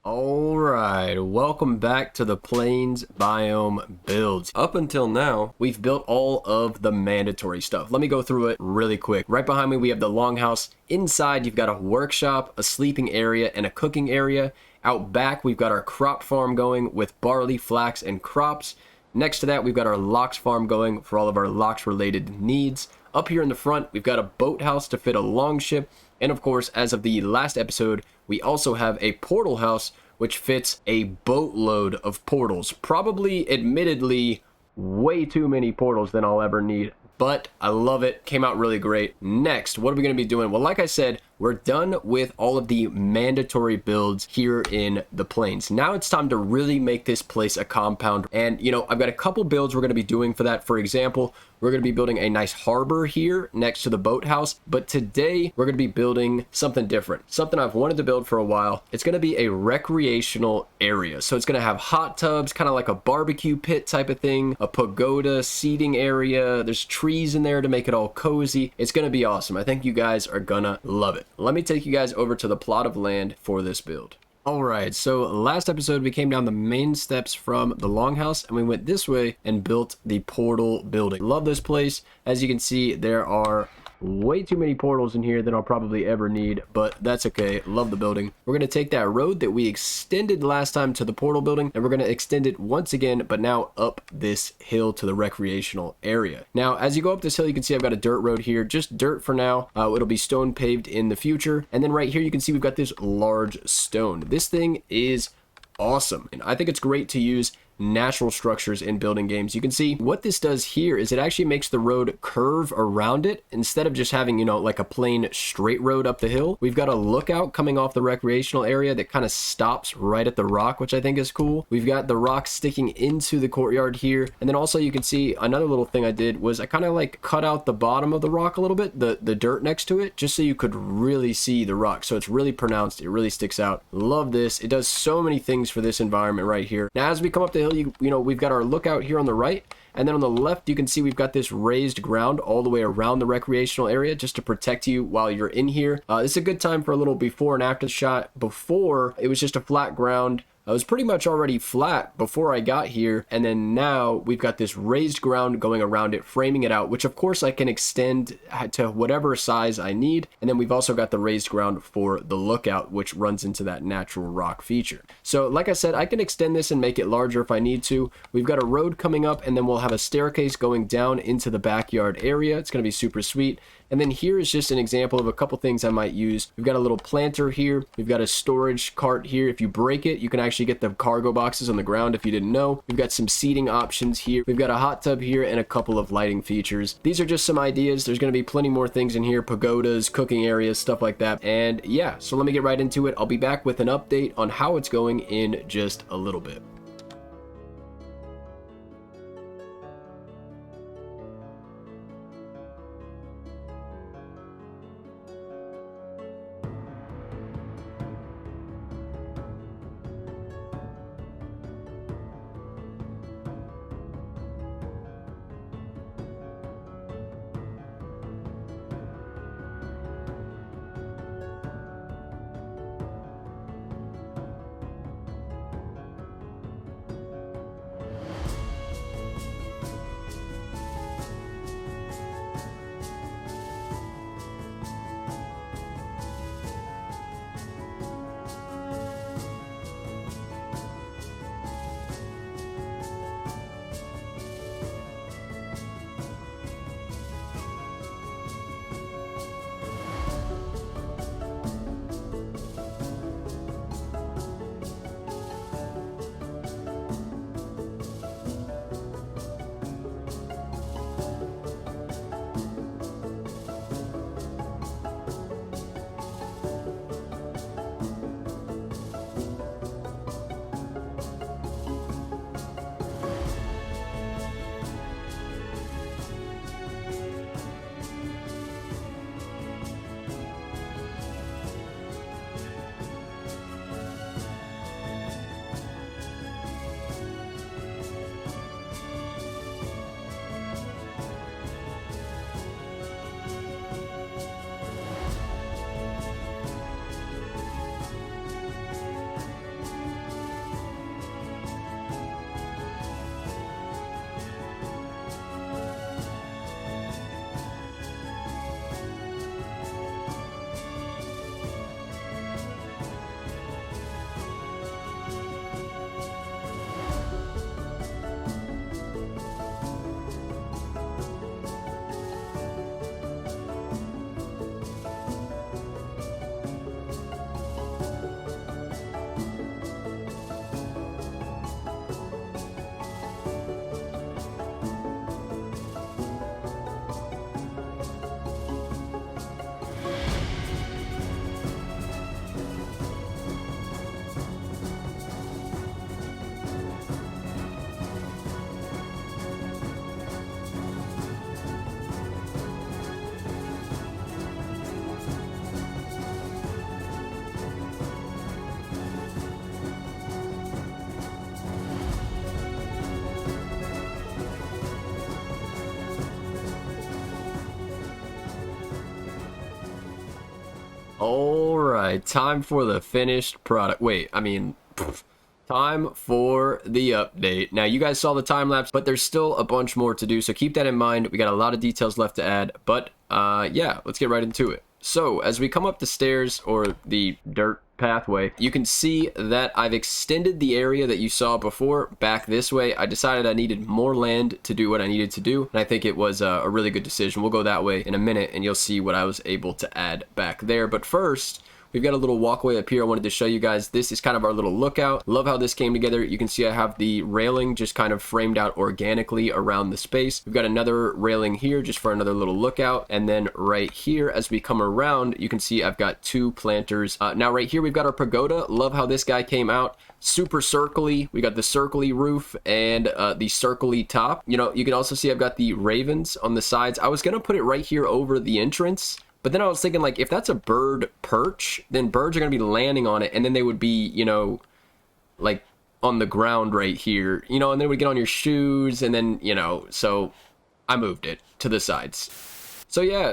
All right, welcome back to the Plains Biome builds. Up until now, we've built all of the mandatory stuff. Let me go through it really quick. Right behind me, we have the longhouse. Inside, you've got a workshop, a sleeping area, and a cooking area. Out back, we've got our crop farm going with barley, flax, and crops. Next to that, we've got our lox farm going for all of our lox-related needs. Up here in the front, we've got a boathouse to fit a longship. And of course, as of the last episode, we also have a portal house, which fits a boatload of portals. Probably, admittedly, way too many portals than I'll ever need. But I love it. Came out really great. Next, what are we going to be doing? Well, like I said, we're done with all of the mandatory builds here in the Plains. Now it's time to really make this place a compound. And, you know, I've got a couple builds we're going to be doing for that. For example, we're going to be building a nice harbor here next to the boathouse. But today, we're going to be building something different. Something I've wanted to build for a while. It's going to be a recreational area. So it's going to have hot tubs, kind of like a barbecue pit type of thing, a pagoda seating area. There's trees in there to make it all cozy. It's going to be awesome. I think you guys are going to love it. Let me take you guys over to the plot of land for this build. Alright, so last episode we came down the main steps from the longhouse and we went this way and built the portal building. Love this place. As you can see, there are way too many portals in here than I'll probably ever need, but that's okay. Love the building. We're going to take that road that we extended last time to the portal building, and we're going to extend it once again, but now up this hill to the recreational area. Now, as you go up this hill, you can see I've got a dirt road here, just dirt for now. It'll be stone paved in the future. And then right here, you can see we've got this large stone. This thing is awesome, and I think it's great to use natural structures in building games. You can see what this does here is it actually makes the road curve around it instead of just having, you know, like a plain straight road up the hill. We've got a lookout coming off the recreational area that kind of stops right at the rock, which I think is cool. We've got the rock sticking into the courtyard here, and then also you can see another little thing I did was I kind of like cut out the bottom of the rock a little bit, the dirt next to it, just so you could really see the rock. So it's really pronounced. It really sticks out. Love this. It does so many things for this environment right here. Now as we come up the hill, you know, we've got our lookout here on the right, and then on the left you can see we've got this raised ground all the way around the recreational area just to protect you while you're in here. This is a good time for a little before and after shot. Before, it was just a flat ground. I was pretty much already flat before I got here, and then now we've got this raised ground going around it, framing it out, which of course I can extend to whatever size I need. And then we've also got the raised ground for the lookout, which runs into that natural rock feature. So like I said, I can extend this and make it larger if I need to. We've got a road coming up, and then we'll have a staircase going down into the backyard area. It's going to be super sweet. And then here is just an example of a couple things I might use. We've got a little planter here. We've got a storage cart here. If you break it, you can actually get the cargo boxes on the ground if you didn't know. We've got some seating options here. We've got a hot tub here and a couple of lighting features. These are just some ideas. There's going to be plenty more things in here, pagodas, cooking areas, stuff like that. And yeah, so let me get right into it. I'll be back with an update on how it's going in just a little bit. All right, time for the finished product. Wait, I mean, time for the update. Now, you guys saw the time lapse, but there's still a bunch more to do, so keep that in mind. We got a lot of details left to add, but yeah, let's get right into it. So, as we come up the stairs, or the dirt pathway, you can see that I've extended the area that you saw before back this way. I decided I needed more land to do what I needed to do, and I think it was a really good decision. We'll go that way in a minute, and you'll see what I was able to add back there. But first, we've got a little walkway up here I wanted to show you guys. This is kind of our little lookout. Love how this came together. You can see I have the railing just kind of framed out organically around the space. We've got another railing here just for another little lookout. And then right here, as we come around, you can see I've got two planters. Now right here, we've got our pagoda. Love how this guy came out. Super circly. We got the circly roof and the circly top. You know, you can also see I've got the ravens on the sides. I was going to put it right here over the entrance, but then I was thinking, like, if that's a bird perch, then birds are going to be landing on it, and then they would be, you know, like, on the ground right here, you know, and they would get on your shoes, and then, you know, so I moved it to the sides. So yeah,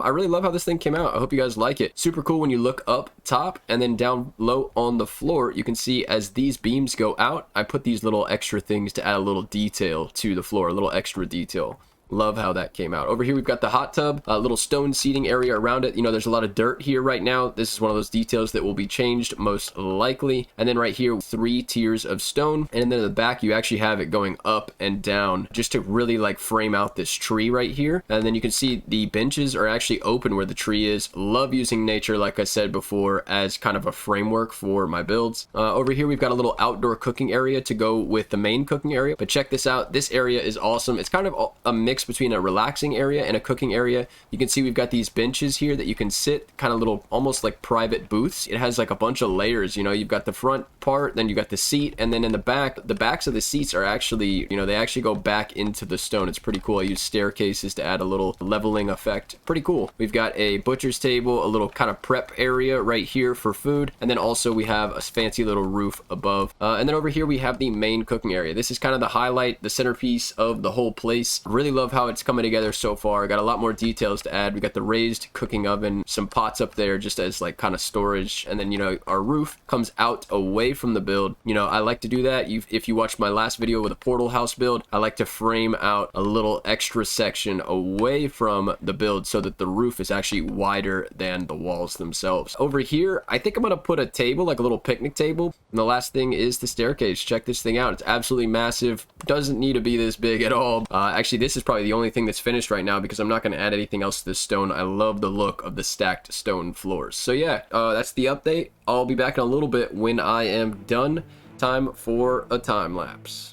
I really love how this thing came out. I hope you guys like it. Super cool when you look up top, and then down low on the floor, you can see as these beams go out, I put these little extra things to add a little detail to the floor, a little extra detail. Love how that came out. Over here, we've got the hot tub, a little stone seating area around it. You know, there's a lot of dirt here right now. This is one of those details that will be changed most likely. And then right here, 3 tiers of stone. And then in the back, you actually have it going up and down just to really like frame out this tree right here. And then you can see the benches are actually open where the tree is. Love using nature, like I said before, as kind of a framework for my builds. Over here, we've got a little outdoor cooking area to go with the main cooking area. But check this out. This area is awesome. It's kind of a mix between a relaxing area and a cooking area. You can see we've got these benches here that you can sit, kind of little almost like private booths. It has like a bunch of layers, you know, you've got the front part, then you got the seat, and then in the back, the backs of the seats are actually, you know, they actually go back into the stone. It's pretty cool. I use staircases to add a little leveling effect. Pretty cool. We've got a butcher's table, a little kind of prep area right here for food, and then also we have a fancy little roof above. And then over here we have the main cooking area. This is kind of the highlight, the centerpiece of the whole place. Really love how it's coming together so far. Got a lot more details to add. We got the raised cooking oven, some pots up there just as like kind of storage, and then, you know, our roof comes out away from the build. You know, I like to do that. If you watched my last video with a portal house build, I like to frame out a little extra section away from the build so that the roof is actually wider than the walls themselves. Over here, I think I'm gonna put a table, like a little picnic table, and the last thing is the staircase. Check this thing out. It's absolutely massive. Doesn't need to be this big at all. Actually, this is probably the only thing that's finished right now because I'm not going to add anything else to this stone. I love the look of the stacked stone floors. So yeah, that's the update. I'll be back in a little bit when I am done. Time for a time lapse.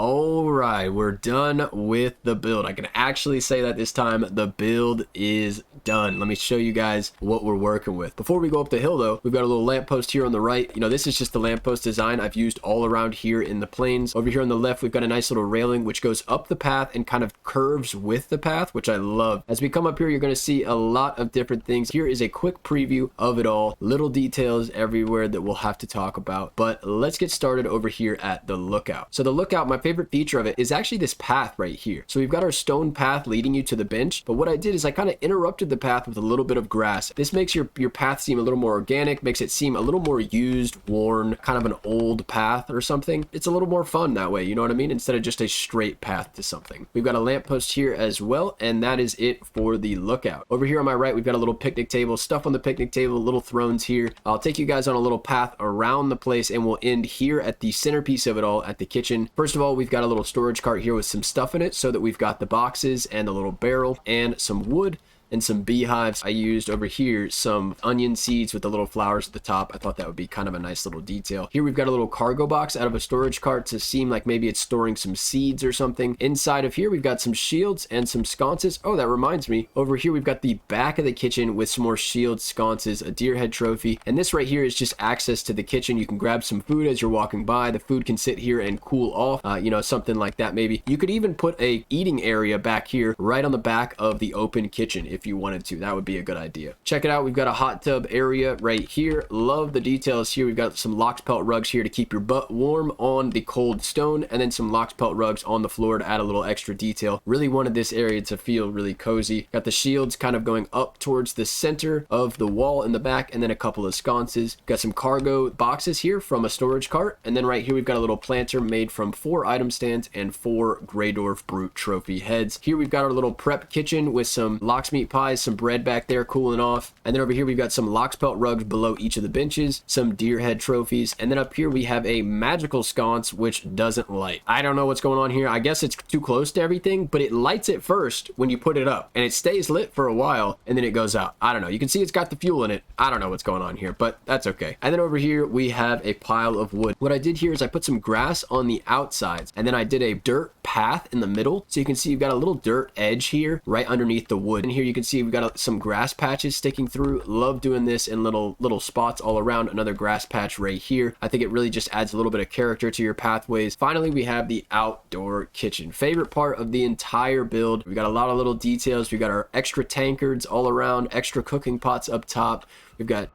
All right, we're done with the build. I can actually say that this time. The build is done. Let me show you guys what we're working with. Before we go up the hill though, we've got a little lamppost here on the right. You know, this is just the lamppost design I've used all around here in the plains. Over here on the left, we've got a nice little railing which goes up the path and kind of curves with the path, which I love. As we come up here, you're going to see a lot of different things. Here is a quick preview of it all. Little details everywhere that we'll have to talk about. But let's get started over here at the lookout. So the lookout, my favorite feature of it is actually this path right here. So we've got our stone path leading you to the bench, but what I did is I kind of interrupted the path with a little bit of grass. This makes your path seem a little more organic, makes it seem a little more used, worn, kind of an old path or something. It's a little more fun that way, you know what I mean? Instead of just a straight path to something. We've got a lamppost here as well, and that is it for the lookout. Over here on my right, we've got a little picnic table, stuff on the picnic table, little thrones here. I'll take you guys on a little path around the place, and we'll end here at the centerpiece of it all, at the kitchen. First of all, we've got a little storage cart here with some stuff in it so that we've got the boxes and a little barrel and some wood and some beehives. I used over here some onion seeds with the little flowers at the top. I thought that would be kind of a nice little detail. Here we've got a little cargo box out of a storage cart to seem like maybe it's storing some seeds or something. Inside of here we've got some shields and some sconces. Oh, that reminds me, over here we've got the back of the kitchen with some more shields, sconces, a deer head trophy, and this right here is just access to the kitchen. You can grab some food as you're walking by. The food can sit here and cool off, you know, something like that maybe. You could even put a eating area back here right on the back of the open kitchen if you wanted to. That would be a good idea. Check it out. We've got a hot tub area right here. Love the details here. We've got some Lox Pelt rugs here to keep your butt warm on the cold stone, and then some Lox Pelt rugs on the floor to add a little extra detail. Really wanted this area to feel really cozy. Got the shields kind of going up towards the center of the wall in the back, and then a couple of sconces. Got some cargo boxes here from a storage cart, and then right here we've got a little planter made from 4 item stands and 4 Greydorf Brute trophy heads. Here we've got our little prep kitchen with some lox meat pies, some bread back there cooling off, and then over here we've got some Lox Pelt rugs below each of the benches, some deer head trophies, and then up here we have a magical sconce which doesn't light. I don't know what's going on here. I guess it's too close to everything, but it lights it first when you put it up, and it stays lit for a while, and then it goes out. I don't know. You can see it's got the fuel in it. I don't know what's going on here, but that's okay. And then over here we have a pile of wood. What I did here is I put some grass on the outsides, and then I did a dirt path in the middle, so you can see you've got a little dirt edge here right underneath the wood. And here you can see we've got some grass patches sticking through. Love doing this in little spots all around. Another grass patch right here. I think it really just adds a little bit of character to your pathways. Finally, we have the outdoor kitchen. Favorite part of the entire build. We've got a lot of little details. We've got our extra tankards all around, extra cooking pots up top. We've got,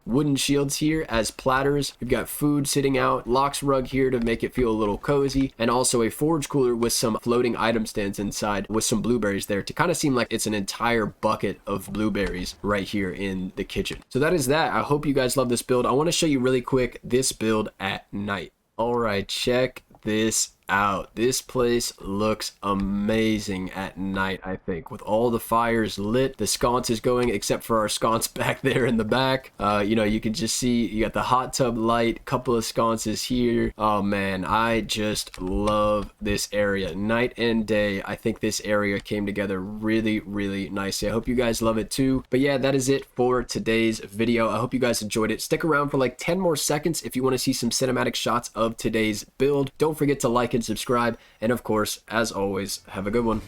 wooden shields here as platters. We've got food sitting out, Lox rug here to make it feel a little cozy, and also a forage cooler with some floating item stands inside with some blueberries there to kind of seem like it's an entire bucket of blueberries right here in the kitchen. So that is that. I hope you guys love this build. I want to show you really quick this build at night. All right, check this out. This place looks amazing at night, I think, with all the fires lit, the sconces going, except for our sconce back there in the back. You can just see you got the hot tub light, couple of sconces here. Oh man, I just love this area. Night and day, I think this area came together really, really nicely. I hope you guys love it too. But yeah, that is it for today's video. I hope you guys enjoyed it. Stick around for like 10 more seconds if you want to see some cinematic shots of today's build. Don't forget to like and subscribe, and of course, as always, have a good one.